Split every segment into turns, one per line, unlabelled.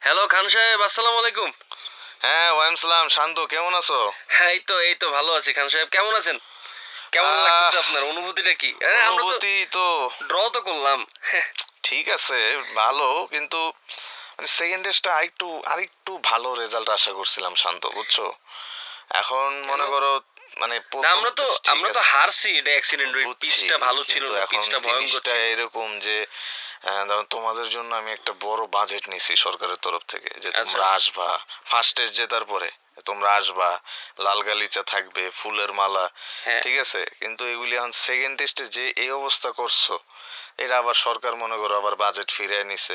Hello খান সাহেব, আসসালামু আলাইকুম।
হ্যাঁ, ওয়ালাইকুম সালাম। শান্ত, কেমন আছো?
হ্যাঁ, এই তো ভালো আছি। খান সাহেব কেমন আছেন? কেমন
আহ
লাগতেছে আপনার অনুভূতিটা কি? আমরা তো
অনুভূতি তো
ড্র তো করলাম।
ঠিক আছে, ভালো, কিন্তু মানে সেকেন্ড টেস্টটা আরেকটু ভালো রেজাল্ট আশা করছিলাম শান্ত, বুঝছো? এখন মনে করো মানে
না,
প্রথম
আমরা তো
টেস্ট ঠিক
আমরা তো
আছে,
হারছি, এটা অ্যাক্সিডেন্ট। ওই
বুঝছি,
পিচটা ভালো ছিল
কিন্তু
না,
এখন
পিচটা ভয়ঙ্কর
জিনিসটা
ছিল।
এরকম যে ধরো তোমাদের জন্য আমি একটা বড় বাজেট নিছি সরকারের তরফ থেকে, যে
আচ্ছা।
তোমরা আসবা ফার্স্ট টেস্ট জেতার পরে, তোমরা আসবা, লাল গালিচা থাকবে, ফুলের মালা,
হ্যাঁ,
ঠিক আছে, কিন্তু এগুলি এখন সেকেন্ড টেস্টে যে এই অবস্থা করছো, এটা আবার সরকার মনে করো আবার বাজেট ফিরিয়ে নিছে,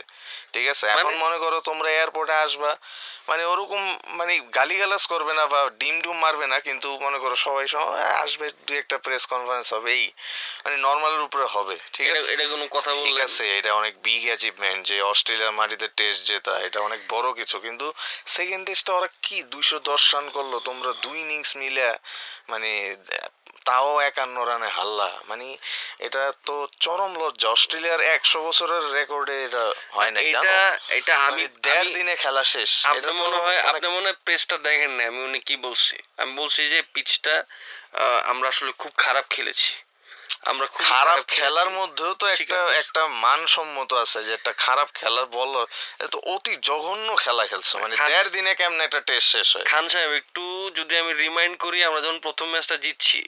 ঠিক আছে। এখন
মানে
মনে করো তোমরা এয়ারপোর্টে আসবা, মানে ওরকম মানে গালিগালাজ করবে না বা ডিম ডুম মারবে না, কিন্তু মনে করো সবাই সবাই আসবে, দুই একটা প্রেস কনফারেন্স হবে, এই মানে নর্মালের উপরে হবে, ঠিক
এটা
আছে।
এটা কোনো কথা
ঠিক
বললেন?
আছে, এটা অনেক বিগ অ্যাচিভমেন্ট যে অস্ট্রেলিয়ার মাটিতে টেস্ট জেতা, এটা অনেক বড় কিছু, কিন্তু সেকেন্ড টেস্টটা ওরা কি 210 রান করলো, তোমরা দুই ইনিংস মিলে মানে তাও 51 রানে হারলা, মানে এটা তো চরম লজ্জা। অস্ট্রেলিয়ার 100 বছরের রেকর্ডে এটা হয় নাই,
এটা
জানো?
এটা আমি
মানে দেড়
আমি
দিনে খেলা শেষ।
আপনি
এটা তো
মনে হয়
অনেক
আপনি মনে হয় প্রেসটা দেখেন না। আমি উনি কি বলছি, আমি বলছি যে পিচটা আমরা আসলে খুব খারাপ খেলেছি। আমরা খুব
খারাপ
খেলেছি।
খেলার মধ্যেও তো
স্বীকার
একটা
করছি।
একটা মানসম্মত আছে, যে একটা খারাপ খেলার বলো, এটা তো অতি জঘন্য খেলা খেলছো, মানে
খান
দেড় দিনে কেমনে একটা টেস্ট শেষ হয়।
খান সাহেব, একটু যদি আমি রিমাইন্ড করি, আমরা যখন প্রথম ম্যাচটা জিতছি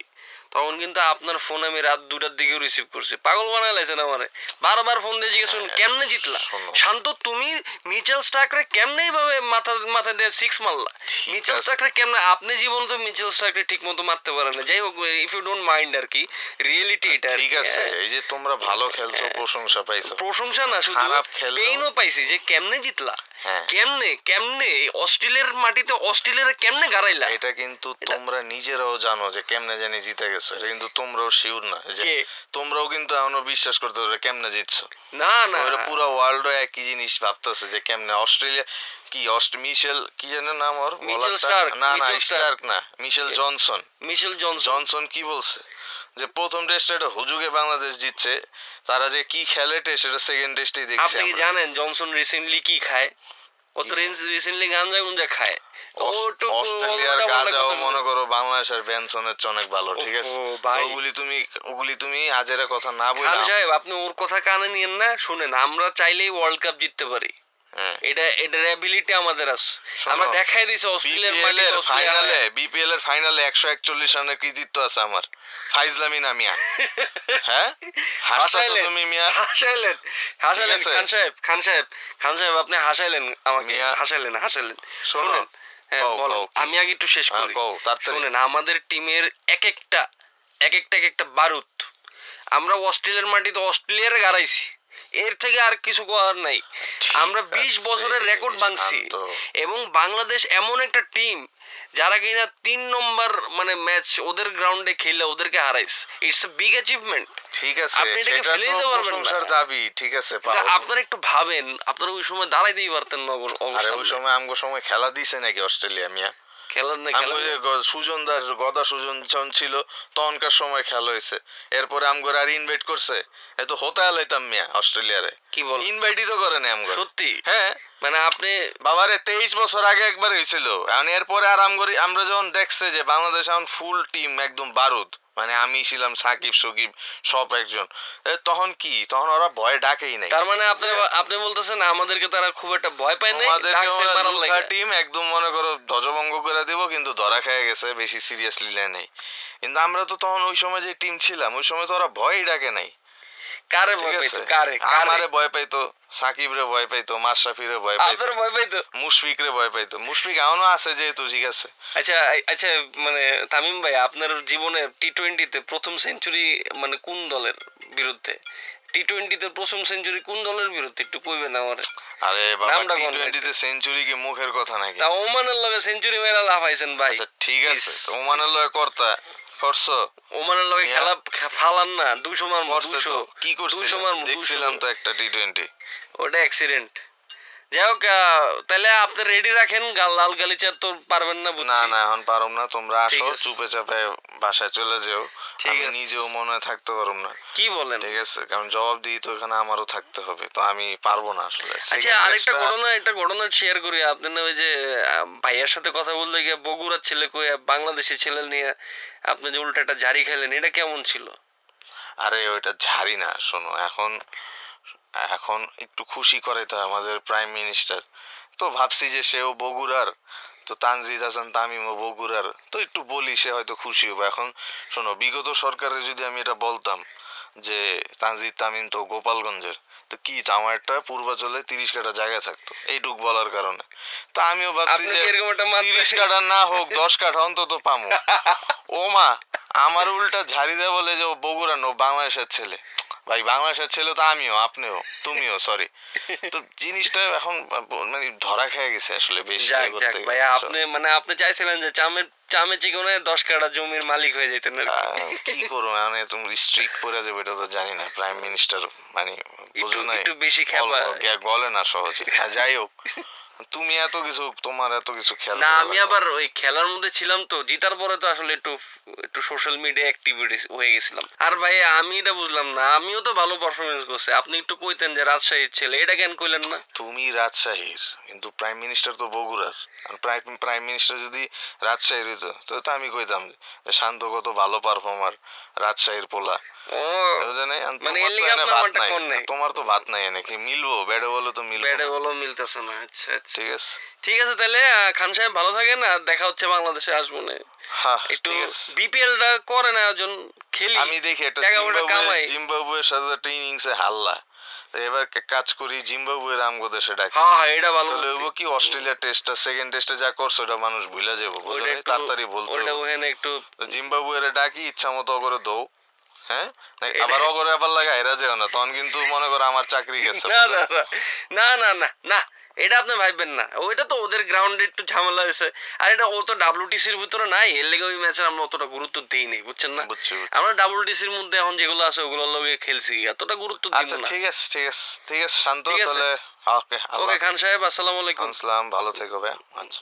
তখন কিন্তু আপনার ফোন আমি রাত 2টার দিকেও রিসিভ করছি। পাগল বানায় লাইছেন আমারে। বারবার ফোন দিয়ে জিজ্ঞেস করুন কেমনে জিতলা।
শোনো,
শান্ত, তুমি মিচেল স্টার্করে কেমনে এইভাবে মাথা দিয়ে সিক্স মারলা?
ঠিক
মিচেল
আছে,
স্টার্করে কেমনে? আপনি জীবন তো মিচেল স্টার্করে ঠিক মতো মারতে পারেন না। যাই হোক, ইফ ইউ ডোন্ট মাইন্ড আর কি, রিয়েলিটি এটা আর
ঠিক
কি,
আছে,
হ্যাঁ।
এই যে তোমরা ভালো খেলছো, প্রশংসা পাইছো,
প্রশংসা না, শুধু
খারাপ খেলছো,
পেইনও পাইছি যে কেমনে জিতলা।
হ্যাঁ,
কেমনে কেমনে অস্ট্রেলিয়ার মাটিতে অস্ট্রেলিয়ার কেমনে গারাইলা?
এটা কিন্তু তোমরা নিজেরাও জানো যে কেমনে জানি জিতে গেছো, এটা কিন্তু তোমরাও শিওর না যে
কে?
তোমরাও কিন্তু এখনো বিশ্বাস করতে পারবে কেমনে জিতছো।
না না,
ওরা পুরো ওয়ার্ল্ড একই জিনিস ভাবতেছে যে কেমনে অস্ট্রেলিয়া কি মিশেল কি যেন নাম ওর
মিচেল
বলারটা?
স্টার্ক,
না না,
মিচেল স্টার্ক,
স্টার্ক না, মিশেল জনসন।
মিশেল জনসন।
জনসন কি বলছে যে প্রথম টেস্টে এটা হুজুগে বাংলাদেশ জিতছে, তারা যে কি খেলে টেস্ট, এটা সেকেন্ড টেস্টেই দেখছি
আপনি কি
আমরা।
জানেন জনসন রিসেন্টলি কি খায়? ও তো রিসেন্টলি গাঞ্জা গুঞ্জা খায়।
অস্ট্রেলিয়ার গাজাও মনে করো বাংলাদেশের বেনসনের চেয়ে অনেক ভালো, ঠিক আছে।
ও ভাই,
তো ওগুলি তুমি আজের কথা না বলে।
খান সাহেব, আপনি ওর কথা কানে নিয়েন না। শুনেন, আমরা চাইলেই ওয়ার্ল্ড কাপ জিততে পারি।
হ্যাঁ,
এটার অ্যাবিলিটি আমাদের আছে।
শোনো,
আমরা দেখাই দিছি অস্ট্রেলিয়ার
বিপিএল এর ফাইনালে 141 রানের কৃতিত্ব আছে আমার। ফাইজলামি না মিয়া, হ্যাঁ, হাসতাছো তুমি মিয়া,
হাসাইলেন
আছে?
খান সাহেব, আপনি হাসাইলেন আমাকে,
মিয়া,
হাসাইলেন।
শোনো,
শুনেন, হ্যাঁ
কও,
বলেন,
কও, কি?
আমি আগে একটু শেষ
হ্যাঁ,
করি।
কও, তাড়াতাড়ি।
শুনেন, আমাদের টিমের এক একটা বারুদ আমরা অস্ট্রেলিয়ার মাটিতে অস্ট্রেলিয়ার গাড়াইছি। এর থেকে আর কিছু করার নাই।
ঠিক
আমরা 20
আছে,
বছরের রেকর্ড ভাঙছি।
শান্ত।
এবং বাংলাদেশ এমন একটা টিম যারা কিনা 3 নম্বর মানে ম্যাচ ওদের গ্রাউন্ডে খেলে ওদেরকে হারাইছে। It's a big achievement.
ঠিক আছে,
আপনি এটাকে
সেটা
ফেলে
তো
দিতে পারবেন না।
প্রশংসার দাবি, ঠিক আছে,
কিন্তু
পাও।
আপনারা একটু ভাবেন, আপনারা ওই সময় দাঁড়াইতেই পারতেন না
আরে ওই
অবশ্যই।
সময় আমগো সময় খেলা দিছে নাকি অস্ট্রেলিয়া মিয়া?
খেলার না
আমগো যে সুজন দাস গদা সুজন ছিল, তখনকার সময় খেলা হয়েছে। এরপরে আমগো আর ইনভাইট করছে, এ তো হতে আলাইতাম মিয়া অস্ট্রেলিয়ারে।
কি বল,
ইনভাইটই তো করে না আমগো।
সত্যি?
হ্যাঁ,
মানে আপনি
বাবারে 23 বছর আগে একবার হয়েছিল। এখন এরপরে আর আমরা যখন দেখছে যে বাংলাদেশ এখন ফুল টিম একদম বারুদ, মানে আমি ছিলাম, সাকিব সুকিব সব একজন, তখন ওরা ভয় ডাকেই নাই।
তার মানে আপনি বলতেছেন আমাদেরকে তারা খুব একটা ভয় পায় নাই, ডাকছে মারার লাগা।
টিম একদম মনে করো ধ্বজভঙ্গ করে দিব, কিন্তু ধরা খেয়ে গেছে, বেশি সিরিয়াসলি নেয় নাই। কিন্তু আমরা তো তখন ওই সময় যে টিম ছিলাম, ওই সময় তো ওরা ভয়ই ডাকে নাই।
কারে
ঠিক
ভয়
আছে,
পাইতো? কারে
আমারে ভয় পাইতো, সাকিব রে ভয় পাইতো, মাশরাফিরে ভয় পাইতো,
আপনার ভয় পাইতো?
মুশফিক রে ভয় পাইতো। মুশফিক এখনো আছে যেহেতু, ঠিক আছে।
আচ্ছা আচ্ছা, মানে তামিম ভাই, আপনার জীবনে টি-20-তে প্রথম সেঞ্চুরি মানে কোন দলের বিরুদ্ধে? টি-20-তে প্রথম সেঞ্চুরি কোন দলের বিরুদ্ধে একটু কইবেন আমারে?
আরে বাবা,
নামটা কোন?
টি-20 সেঞ্চুরি কি মুখের কথা নাকি?
তা ওমানের লগে সেঞ্চুরি মেরা লাফাইছেন ভাই।
আচ্ছা ঠিক আছে, ওমানের লয় করছো,
ওমানের লগে
মিয়া।
খেলা ফালান না, 200 মার
করছে
200
তো, কি করছে
200 মার
দেখছিলাম তো একটা টি-20।
ওটা অ্যাক্সিডেন্ট। যাই হোক তাহলে আপনি রেডি রাখেন, লাল গালিচার তো পারবেন না
না
বুঝছি।
না এখন পারুম না, তোমরা
ঠিক
আসো
আছে।
চুপে চাপে বাসায় চলে যেও,
ঠিক
আমি
আছে।
নিজেও মনে হয় থাকতে পারুম না।
কি বলেন?
ঠিক আছে, কারণ জবাব দিই তো এখানে আমারও থাকতে হবে, তো আমি পারবো না আসলে।
আচ্ছা,
Second
আরেকটা
matchটা-
ঘটনা, একটা ঘটনা শেয়ার করি। আপনি না ওই যে ভাইয়ার সাথে কথা বলতে গিয়ে বগুড়ার ছেলে কই বাংলাদেশের ছেলে নিয়ে আপনি যে উল্টা একটা জারি খেলেন, এটা কেমন ছিল?
আরে ওইটা ঝাড়ি না, শোনো, এখন এখন একটু খুশি করে তো আমাদের প্রাইম মিনিস্টার, তো ভাবছি যে সেও বগুড়ার, তো তানজিদ হাসান তামিমও বগুড়ার, তো একটু বলি সে হয়তো খুশি হবে। এখন শোনো, বিগত সরকারে যদি আমি এটা বলতাম যে তানজিদ তামিম তো গোপালগঞ্জের, তো কি তো আমার একটা পূর্বাচলে 30 কাঠা জায়গা থাকতো এইটুক বলার কারণে, তো আমিও ভাবছি
আপনি
যে
কি এরকম একটা মাত্রা
30 কাঠা না হোক 10 কাঠা অন্তত পামু। ও মা, আমার উল্টা ঝাড়ি দেয় বলে যে ও বগুড়া নো বাংলাদেশের ছেলে। ভাই বাংলাদেশের ছেলে তো আমিও, আপনিও, তুমিও, সরি। তো জিনিসটা এখন মানে ধরা খেয়ে গেছে আসলে বেশি
যাক
ইয়ে
যাক
করতে
ভাইয়া,
গেলে,
আপনি মানে আপনি চাইছিলেন যে চামে চিকনে 10 কাঠা জমির মালিক হয়ে যেতেন আর কি।
কি করবো মানে, তুমি স্ট্রিক পড়ে যাবে এটা তো জানি না, প্রাইম মিনিস্টার মানে বুঝো না,
একটু বেশি খেপা।
গলে না সহজে। যাই হোক, তুমি এত কিছু, তোমার এত কিছু খেয়াল
না,
করা
আমি
লাগবে
আবার
না।
ওই খেলার মধ্যে ছিলাম তো, জিতার পরে তো আসলে একটু একটু সোশ্যাল মিডিয়া অ্যাক্টিভিটিস হয়ে গেছিলাম। আর ভাই আমি এটা বুঝলাম না, আমিও তো ভালো পারফরমেন্স করছি, আপনি একটু কইতেন যে রাজশাহীর ছেলে, এটা কেন কইলেন না?
তুমি রাজশাহীর, কিন্তু প্রাইম মিনিস্টার তো বগুড়ার। আর প্রাইম মিনিস্টার যদি রাজশাহীর হইতো তো আমি কইতাম যে শান্ত কত ভালো পারফর্মার, রাজশাহীর পোলা।
ও,
বুঝে নাই? আর
মানে
তোমার
এর
তো
লিগে
এনে
আপনার
ভাত
আমারটা
নাই,
কোন নাই?
তোমার তো ভাত নাই এনে, কি মিলবো? ব্যাটে বলো তো মিলবো
ব্যাটে
না।
বলো মিলতেছে না। আচ্ছা আচ্ছা,
ঠিক আছে,
ঠিক আছে তাহলে খান সাহেব ভালো থাকেন, আর দেখা হচ্ছে বাংলাদেশে আসবো না।
হ্যাঁ
একটু
ঠিক আছে।
বিপিএলটা করেন আয়োজন, খেলি,
আমি দেখি একটা
টাকা পয়সা কামাই।
জিম্বাবুয়ের সাথে একটা ইনিংসে হারলা, তো এবার কাজ করি জিম্বাবুয়ের আমগো দেশে ডাকি।
হ্যাঁ হ্যাঁ, এটা ভালো
তাহলে
বুদ্ধি।
হইব কি, অস্ট্রেলিয়া টেস্টটা সেকেন্ড টেস্টে যা করছো ওটা মানুষ ভুলে যাবো, বুঝো
ওইটা
নাই?
একটু,
তাড়াতাড়ি বলতে
ওইটা
হবে।
ওখানে একটু
তো জিম্বাবুয়ের ডাকি, ইচ্ছা মতো করে দৌ, হ্যাঁ,
এটা-
আবার অগরে আবার লাগা হেরা যেও না, তখন কিন্তু মনে করো আমার চাকরি গেছে।
না
বুঝো?
না না না না না না, এটা আপনি ভাববেন না, ওইটা তো ওদের গ্রাউন্ডে একটু ঝামেলা হয়েছে। আর এটা ও তো ডাব্লিউটিসির ভিতরে নাই, এর লেগে ওই ম্যাচে আমরা অতটা গুরুত্ব দেই নাই, বুঝছেন না?
বুঝছি বুঝছি।
আমরা ডাব্লিউটিসির মধ্যে এখন যেগুলো আছে ওগুলোর লগে খেলছি, এতটা গুরুত্ব দিব
আচ্ছা
না।
ঠিক আছে ঠিক আছে ঠিক আছে শান্ত,
ঠিক আছে।
তাহলে ওকে, আল্লাহ
ওকে খান সাহেব, আসসালামু আলাইকুম।
আসসালাম, ভালো থেকো ভাই। আচ্ছা।